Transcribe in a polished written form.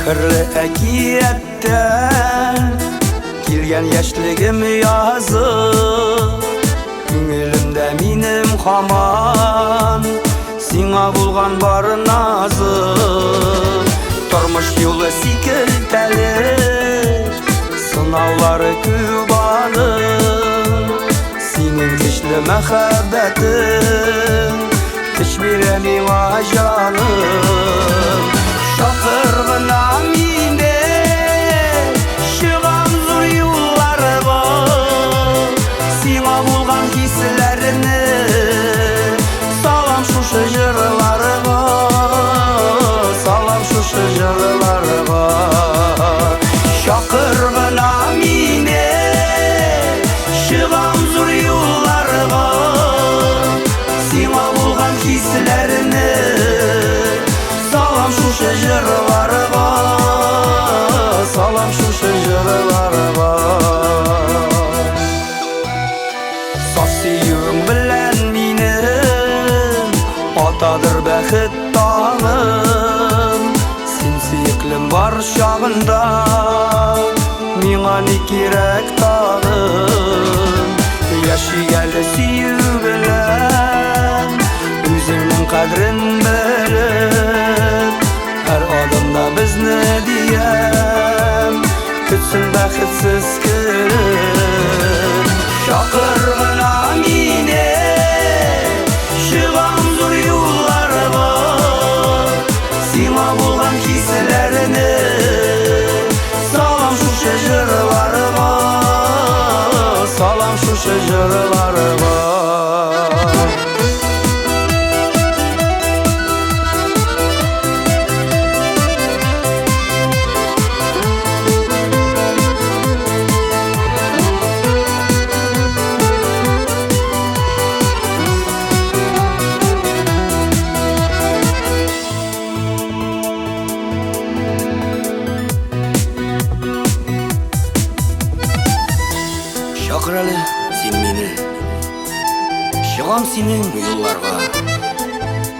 Sehrli әкиеттен келген яшьлегім язып, күңелімдә минем хаман сиңа булган бар назым. Тормыш юлы сикелтәле, сынаулары күп аның, синең көчле мәхәббәтең көч бирә миңа җаным. Шакыр гына мине, чыгам зур юлларга, сиңа булган хисләрне салам шушы җырларга, салам шушы җырларга. Шакыр гына мине, чыгам зур юлларга, сиңа булган хисләрне салам шушы җырларга, салам шушы җырларга. Саф сөюең белән минем атадыр бәхет таңым, син сөеклем бар чагында миңа ни кирәк тагын. Яшигәле сөю белән үзеңнең кадерен белеп, һәр адымда безне диям, көтсен бәхетсез көн.